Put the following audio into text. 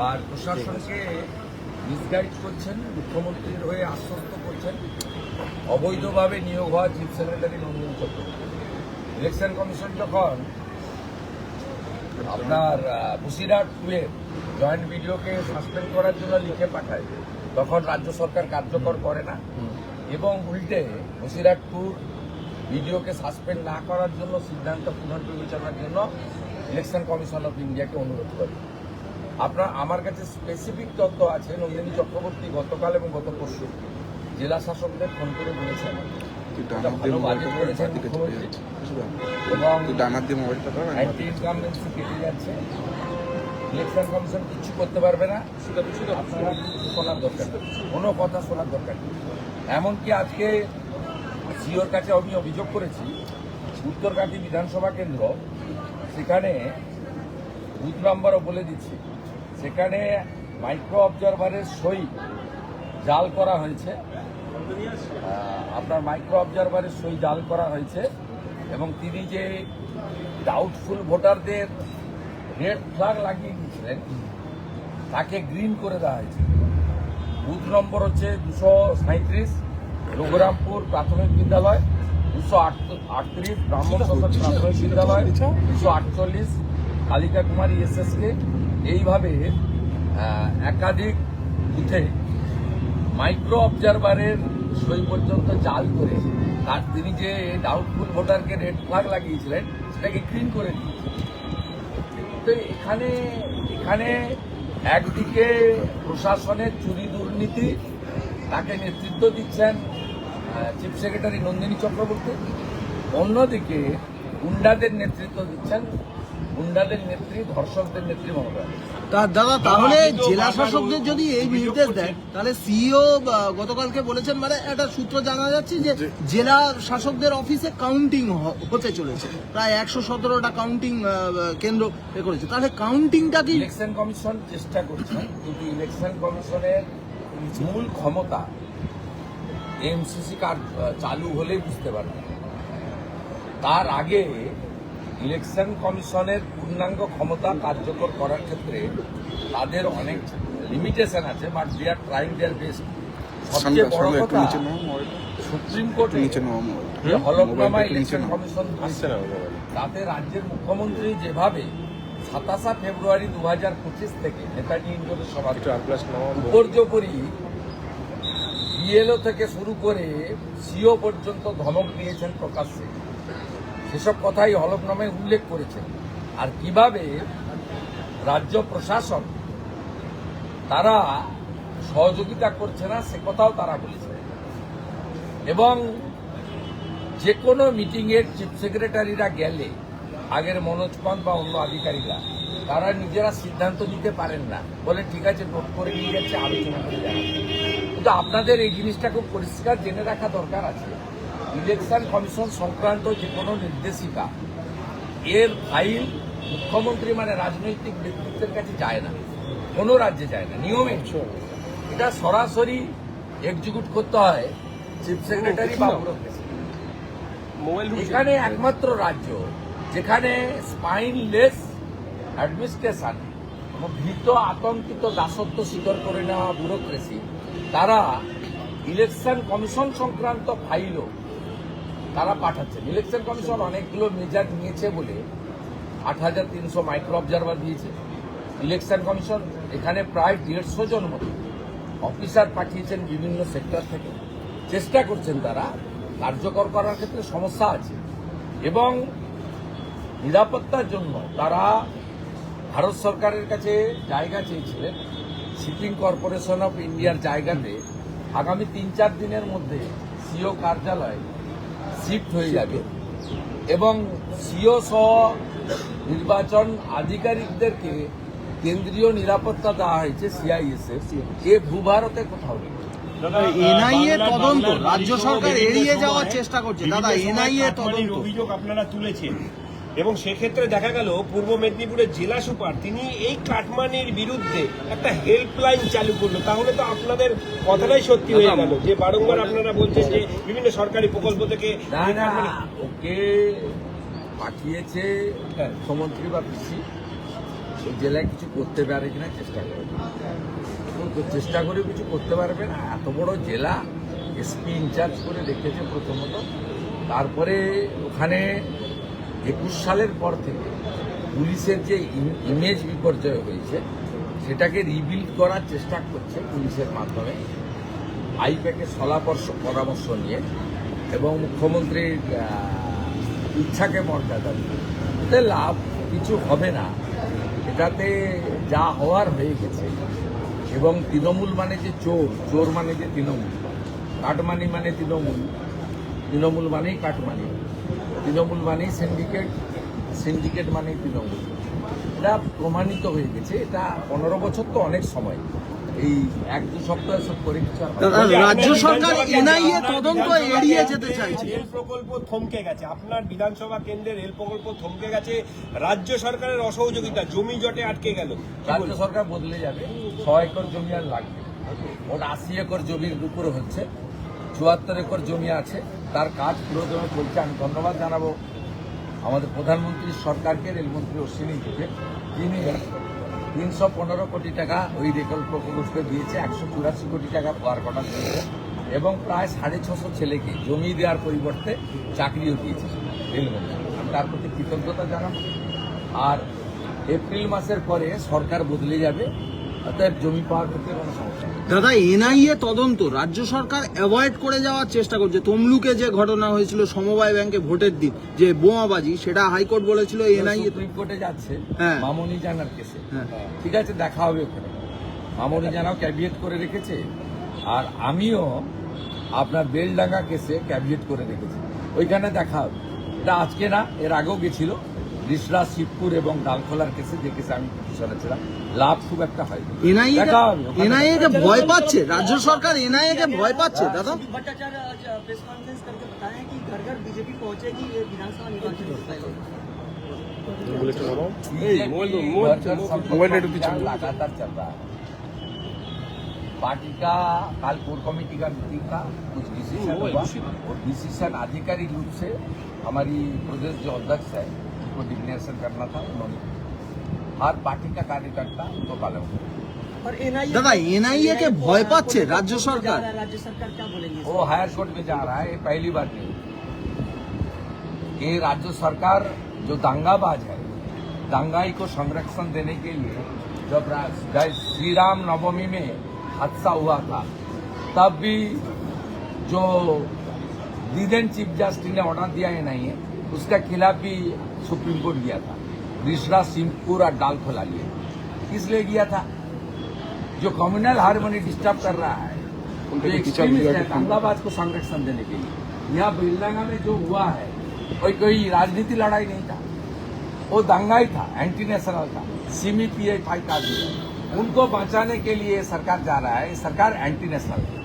আর প্রশাসনকে মিসগাইড করছেন, মুখ্যমন্ত্রীর হয়ে আশ্বস্ত করছেন। অবৈধভাবে নিয়োগ হওয়া চিফ সেক্রেটারি নন্দন চক্রবর্তী। ইলেকশন কমিশন যখন আপনার বসিরহাট 2-এর জয়েন্ট ভিডিওকে সাসপেন্ড করার জন্য লিখে পাঠায়, তখন রাজ্য সরকার কার্যকর করে না এবং উল্টে বসিরহাট 2 ভিডিওকে সাসপেন্ড না করার জন্য সিদ্ধান্ত পুনর্বিবেচনার জন্য ইলেকশন কমিশন অফ ইন্ডিয়াকে অনুরোধ করে। আমার কাছে স্পেসিফিক তথ্য আছে, নন্দিনী চক্রবর্তী গতকাল এবং গত পরশু জেলা শাসকদের ফোন করে বলেছেন ভালো বাজেট করেছেন মুখ্যমন্ত্রী এবং অ্যান্টি ইনকামবেন্সি কেটে যাচ্ছে, ইলেকশন কমিশন কিছু করতে পারবে না, আপনারা শোনার দরকার, কোনো কথা শোনার দরকার নেই। এমনকি আজকে সিওর কাছে আমি অভিযোগ করেছি, উত্তরকাঠি বিধানসভা কেন্দ্র, সেখানে বুথ নম্বরও বলে দিচ্ছি, সেখানে মাইক্রো অবজারভারের সই জাল করা হয়েছে, আপনার মাইক্রো অবজারভারের সই জাল করা হয়েছে এবং তিনি যে ডাউটফুল ভোটারদের রেড ফ্ল্যাগ লাগিয়ে দিয়েছিলেন তাকে গ্রিন করে দেওয়া হয়েছে। বুথ নম্বর হচ্ছে 237, রঘুরামপুর প্রাথমিক বিদ্যালয়, 238 ব্রাহ্মণ সদন প্রাথমিক বিদ্যালয়, 248 কালিকা কুমারী এসএসকে। এইভাবে একাধিক বুথে মাইক্রো অবজারভারের সই পর্যন্ত জাল করে তার তিনি যে ডাউটফুল ভোটারকে রেড ফ্ল্যাগ লাগিয়েছিলেন সেটাকে গ্রিন করে দিয়েছে। তো এখানে একদিকে প্রশাসনের চুরি দুর্নীতি, তাকে নেতৃত্ব দিচ্ছেন চিফ সেক্রেটারি নন্দিনী চক্রবর্তী, অন্যদিকে গুন্ডাদের নেতৃত্ব দিচ্ছেন গুন্ডাদের নেত্রী, ধর্ষকদের নেত্রী মমতা। দাদা, তাহলে জেলা শাসকদের যদি এই নির্দেশ দেন, তাহলে সিইও গতকালকে বলেছেন, মানে একটা সূত্র জানা যাচ্ছে যে জেলা শাসকদের অফিসে কাউন্টিং হতে চলেছে, প্রায় 117টা কাউন্টিং কেন্দ্র করেছে। তাহলে কাউন্টিংটা কি ইলেকশন কমিশন চেষ্টা করছেন, কিন্তু ইলেকশন কমিশনের মূল ক্ষমতা এমসিসি কার্ড চালু হলেই বুঝতে পারবেন। তার আগে ইলেকশন কমিশনের পূর্ণাঙ্গ ক্ষমতা কার্যকর করার ক্ষেত্রে তাদের অনেক লিমিটেশন আছে, but they are trying their best. সবচেয়ে বড় কথা, সুপ্রিম কোর্টে হলফনামা ইলেকশন কমিশন তাতে রাজ্যের মুখ্যমন্ত্রী যেভাবে 27 ফেব্রুয়ারি 2025 থেকে নেতাজি ইন্ডোরের সভা উপর্যুপরি বিএলও থেকে শুরু করে সিও পর্যন্ত ধমক দিয়েছেন প্রকাশ্যে, সেসব কথাই হলফনামায় উল্লেখ করেছেন। আর কিভাবে রাজ্য প্রশাসন তারা সহযোগিতা করছে না সে কথাও তারা বলেছে। এবং যে কোনো মিটিংয়ের চিফ সেক্রেটারিরা গেলে আগের মনোজ পান্ত বা অন্য আধিকারিকরা তারা নিজেরা সিদ্ধান্ত নিতে পারেন না, বলে ঠিক আছে নোট করে নিয়ে যাচ্ছে, আলোচনা করে জানাচ্ছে। কিন্তু আপনাদের এই জিনিসটা খুব পরিষ্কার জেনে রাখা দরকার আছে, ইলেকশন কমিশন সংক্রান্ত যে কোনো নির্দেশিকা এর ফাইল মুখ্যমন্ত্রী মানে রাজনৈতিক ব্যক্তিত্বের কাছে যায় না, কোনো রাজ্যে যায় না নিয়মে। এটা সরাসরি এক্সিকিউট করতে হয় চিফ সেক্রেটারি বা ব্যুরোক্রেসি। এখানে একমাত্র রাজ্য যেখানে স্পাইনলেস অ্যাডমিনিস্ট্রেশন, ভীত আতঙ্কিত দাসত্ব স্বীকার করে নেওয়া ব্যুরোক্রেসি, তারা ইলেকশন কমিশন সংক্রান্ত ফাইলও তারা পাঠাচ্ছেন। ইলেকশন কমিশন অনেকগুলো মেজার নিয়েছে বলে 8,300 মাইক্রো অবজারভার দিয়েছে। ইলেকশন কমিশন এখানে প্রায় 150 জন মতো অফিসার পাঠিয়েছেন বিভিন্ন সেক্টর থেকে, চেষ্টা করছেন তারা কার্যকর করার ক্ষেত্রে সমস্যা আছে। এবং নিরাপত্তার জন্য তারা ভারত সরকারের কাছে জায়গা চেয়েছিলেন, শিপিং কর্পোরেশন অফ ইন্ডিয়ার জায়গাতে আগামী 3-4 দিনের মধ্যে সিও কার্যালয় শিফট হয়ে যাবে এবং সিও সহ নির্বাচন আধিকারিকদেরকে কেন্দ্রীয় নিরাপত্তা দেওয়া হয়েছে সিআইএসএফ, এ ভূভারতে কোথাও নেই। এনআইএ তদন্ত রাজ্য সরকার এড়িয়ে যাওয়ার চেষ্টা করছে। দাদা, এনআইএ তদন্ত অভিযোগ আপনারা তুলেছেন এবং সেক্ষেত্রে দেখা গেল পূর্ব মেদিনীপুরের জেলা সুপার তিনি এই কাটমানির বিরুদ্ধে একটা হেল্পলাইন চালু করলো। তাহলে তো আপনাদের কথাটাই সত্যি হয়ে গেল যে বারংবার আপনারা বলছেন যে বিভিন্ন সরকারি প্রকল্প থেকে ওকে পাঠিয়েছে মুখ্যমন্ত্রী বা পিসি, ওই জেলায় কিছু করতে পারে কিনা চেষ্টা করে, চেষ্টা করে কিছু করতে পারবে না। এত বড় জেলা এসপি ইনচার্জ করে রেখেছে প্রথমত, তারপরে ওখানে 21 সালের পর থেকে পুলিশের যে ইমেজ বিপর্যয় হয়েছে সেটাকে রিবিল্ড করার চেষ্টা করছে পুলিশের মাধ্যমে, আইপ্যাকের পরামর্শ নিয়ে এবং মুখ্যমন্ত্রীর ইচ্ছাকে মর্যাদা দিয়ে। এতে লাভ কিছু হবে না, এটাতে যা হওয়ার হয়ে গেছে। এবং তৃণমূল মানে যে চোর মানে যে তৃণমূল, কাটমানি মানে তৃণমূল মানেই কাটমানি, তৃণমূল মানেই সিন্ডিকেট মানেই তৃণমূল। এটা প্রমাণিত হয়ে গেছে। এটা 15 বছর তো অনেক সময়, এই 1-2 সপ্তাহ সব করে কিছু আর হবে না। রাজ্য সরকার এনআইএ তদন্ত এড়িয়ে যেতে চাইছে। রেল প্রকল্প থমকে গেছে, আপনার বিধানসভা কেন্দ্রে রেল প্রকল্প থমকে গেছে রাজ্য সরকারের অসহযোগিতা, জমি জটে আটকে গেল। রাজ্য সরকার বদলে যাবে, 100 একর জমি আর লাগবে। ওর 80 একর জমির উপরে হচ্ছে, 74 একর জমি আছে, তার কাজ পুরোদমে চলছে। আমি ধন্যবাদ জানাবো আমাদের প্রধানমন্ত্রী সরকারকে, রেলমন্ত্রী অশ্বিনীকে, তিনি 315 কোটি টাকা ওই রেল প্রকল্পে দিয়েছে, 184 কোটি টাকা পাওয়ার কটা দিয়েছে এবং প্রায় 650 ছেলেকে জমি দেওয়ার পরিবর্তে চাকরিও দিয়েছে রেলমন্ত্রী। আমি তার প্রতি কৃতজ্ঞতা জানাবো। আর এপ্রিল মাসের পরে সরকার বদলে যাবে, অতএব জমি পাওয়ার ক্ষেত্রে কোনো সমস্যা নেই। দাদা, এনআইএ তদন্ত রাজ্য সরকার অ্যাভয়েড করে যাওয়ার চেষ্টা করছে। তমলুকে যে ঘটনা হয়েছিল সমবায় ব্যাংকে ভোটের দিন, যে বোমাবাজি, সেটা হাইকোর্ট বলেছিল এনআইএ সুপ্রিম কোর্টে যাচ্ছে হ্যাঁ। মামনি জানার কেসে। হ্যাঁ। ঠিক আছে, দেখা হবে ওখানে। মামনি জানাও ক্যাবিয়েট করে রেখেছে, আর আমিও আপনার বেলডাঙ্গা কেসে ক্যাবিয়েট করে রেখেছি, ওইখানে দেখা হবে। এটা আজকে না, এর আগেও গেছিল রিসরা, শিবপুর এবং ডালখোলার কেসে, যে কেসে আমি পিটিশনে ছিলাম। লাভ খুব একটা হয়নি। দেখা হবে ওখানে। এনআইএ কে ভয় পাচ্ছে রাজ্য সরকার, এনআইএ কে ভয় পাচ্ছে দাদা। भट्टाचार्य आज प्रेस कॉन्फ्रेंस करके बताया कि घर घर बीजेपी पहुंचेगी ये विधानसभा निर्वाचन से पहले। लगातार चल रहा है। पार्टी का कल कोर कमेटी का मीटिंग था, कुछ डिसीजन हुआ और डिसीजन आधिकारिक रूप से हमारी प्रदेश जो अध्यक्ष है उनको डिक्लेरेशन करना था, उन्होंने हर पार्टी का कार्यकर्ता उनको पालन किया। और एनआईए दादा, एनआईए के भय पाচ্ছে राज्य सरकार। राज्य सरकार क्या बोलेंगे? वो हायर कोर्ट में जा रहा है, ये पहली बात नहीं। ये राज्य सरकार जो दंगाबाज है, दंगाई को संरक्षण देने के लिए जब श्री राम नवमी में हादसा हुआ था, तब भी जो डिवीजन चीफ जस्टिस ने ऑर्डर दिया है नहीं है, उसका खिलाफ भी सुप्रीम कोर्ट गया था। रिसरा, सिंहपुर और डालखोला लिए किस लिए गया था? जो कम्युनल हार्मनी डिस्टर्ब कर रहा है, जो एक्सट्रीमिस्ट है, दंगाबाज को संरक्षण देने के लिए। यहाँ बेलडंगा में जो हुआ है कोई राजनीति लड़ाई नहीं था, वो दंगा ही था, एंटी नेशनल था, सीमी PI का आदमी है। उनको बचाने के लिए सरकार जा रहा है, सरकार एंटी नेशनल है।